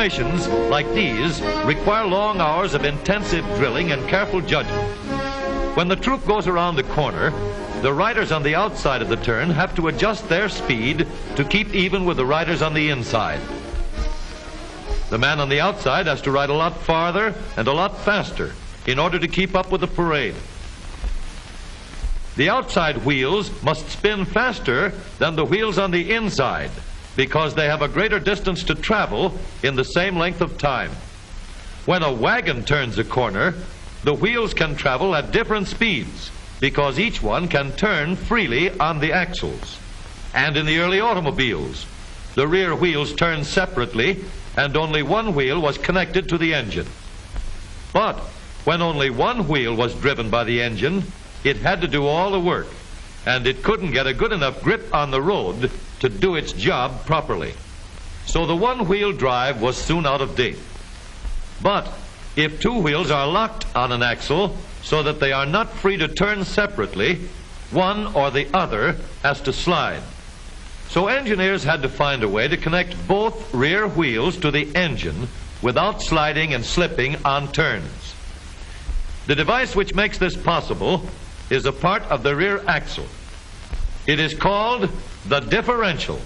Formations like these require long hours of intensive drilling and careful judgment. When the troop goes around the corner, the riders on the outside of the turn have to adjust their speed to keep even with the riders on the inside. The man on the outside has to ride a lot farther and a lot faster in order to keep up with the parade. The outside wheels must spin faster than the wheels on the inside because they have a greater distance to travel in the same length of time. When a wagon turns a corner, the wheels can travel at different speeds because each one can turn freely on the axles. And in the early automobiles, the rear wheels turned separately and only one wheel was connected to the engine. But when only one wheel was driven by the engine, it had to do all the work, and it couldn't get a good enough grip on the road to do its job properly. So the one-wheel drive was soon out of date. But if two wheels are locked on an axle so that they are not free to turn separately, one or the other has to slide. So engineers had to find a way to connect both rear wheels to the engine without sliding and slipping on turns. The device which makes this possible is a part of the rear axle. It is called the differential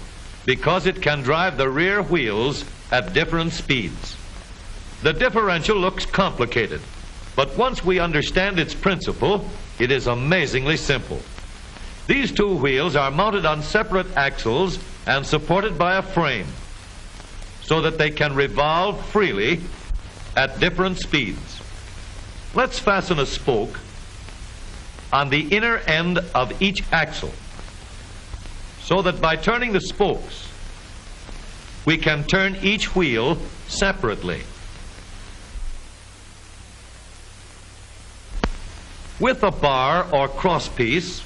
because it can drive the rear wheels at different speeds. The differential looks complicated, but once we understand its principle, it is amazingly simple. These two wheels are mounted on separate axles and supported by a frame so that they can revolve freely at different speeds. Let's fasten a spoke on the inner end of each axle so that by turning the spokes, we can turn each wheel separately. With a bar or crosspiece,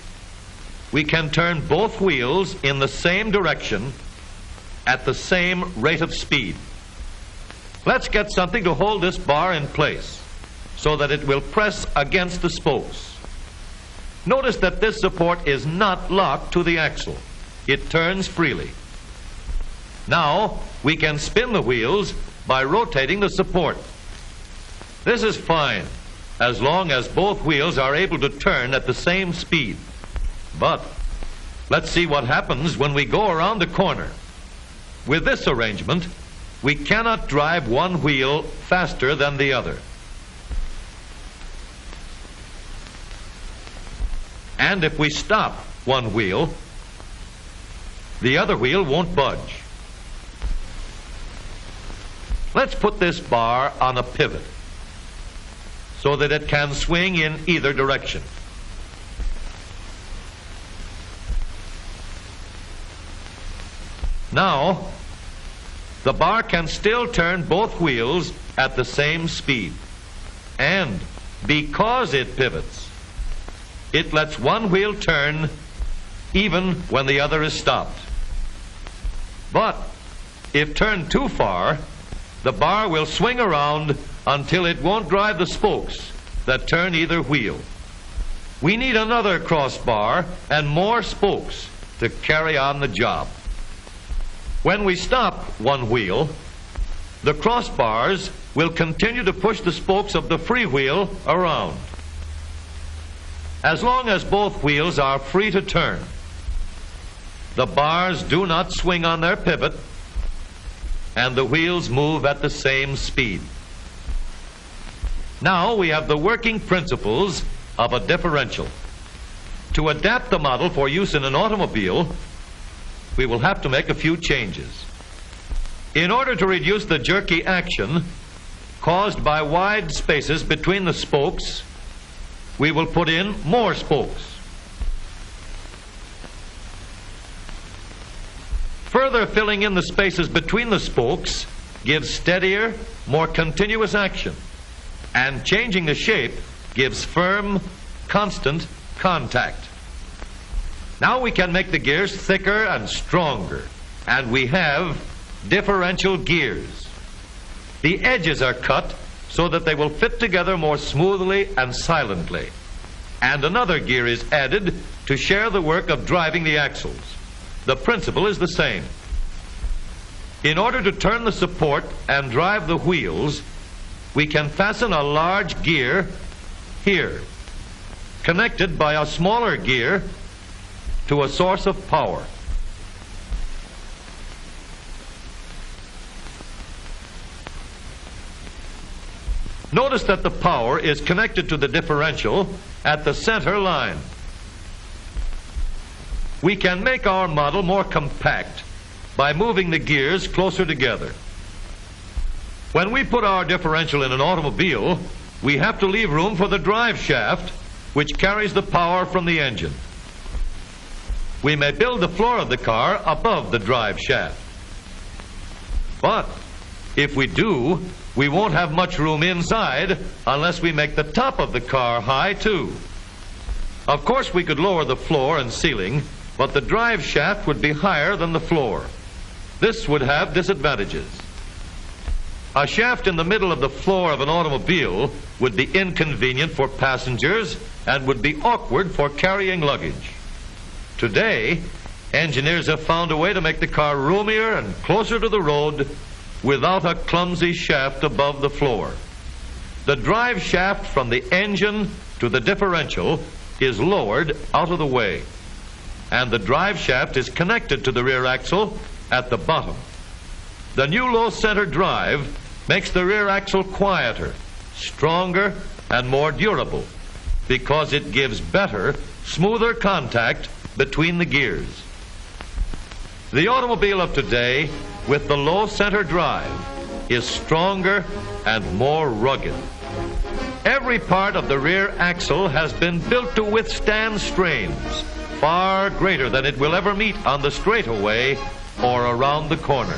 we can turn both wheels in the same direction at the same rate of speed. Let's get something to hold this bar in place so that it will press against the spokes. Notice that this support is not locked to the axle. It turns freely. Now we can spin the wheels by rotating the support. This is fine as long as both wheels are able to turn at the same speed. But let's see what happens when we go around the corner. With this arrangement, we cannot drive one wheel faster than the other. And if we stop one wheel, the other wheel won't budge. Let's put this bar on a pivot so that it can swing in either direction. Now, the bar can still turn both wheels at the same speed. And because it pivots, it lets one wheel turn even when the other is stopped. But if turned too far, the bar will swing around until it won't drive the spokes that turn either wheel. We need another crossbar and more spokes to carry on the job. When we stop one wheel, the crossbars will continue to push the spokes of the free wheel around. As long as both wheels are free to turn, the bars do not swing on their pivot, and the wheels move at the same speed. Now we have the working principles of a differential. To adapt the model for use in an automobile, we will have to make a few changes. In order to reduce the jerky action caused by wide spaces between the spokes, we will put in more spokes. Further filling in the spaces between the spokes gives steadier, more continuous action, and changing the shape gives firm, constant contact. Now we can make the gears thicker and stronger, and we have differential gears. The edges are cut so that they will fit together more smoothly and silently, and another gear is added to share the work of driving the axles. The principle is the same. In order to turn the support and drive the wheels, we can fasten a large gear here, connected by a smaller gear to a source of power. Notice that the power is connected to the differential at the center line. We can make our model more compact by moving the gears closer together. When we put our differential in an automobile, we have to leave room for the drive shaft, which carries the power from the engine. We may build the floor of the car above the drive shaft. But if we do, we won't have much room inside unless we make the top of the car high too. Of course, we could lower the floor and ceiling, but the drive shaft would be higher than the floor. This would have disadvantages. A shaft in the middle of the floor of an automobile would be inconvenient for passengers and would be awkward for carrying luggage. Today, engineers have found a way to make the car roomier and closer to the road without a clumsy shaft above the floor. The drive shaft from the engine to the differential is lowered out of the way, and the drive shaft is connected to the rear axle at the bottom. The new low center drive makes the rear axle quieter, stronger, and more durable because it gives better, smoother contact between the gears. The automobile of today, with the low center drive, is stronger and more rugged. Every part of the rear axle has been built to withstand strains far greater than it will ever meet on the straightaway or around the corner.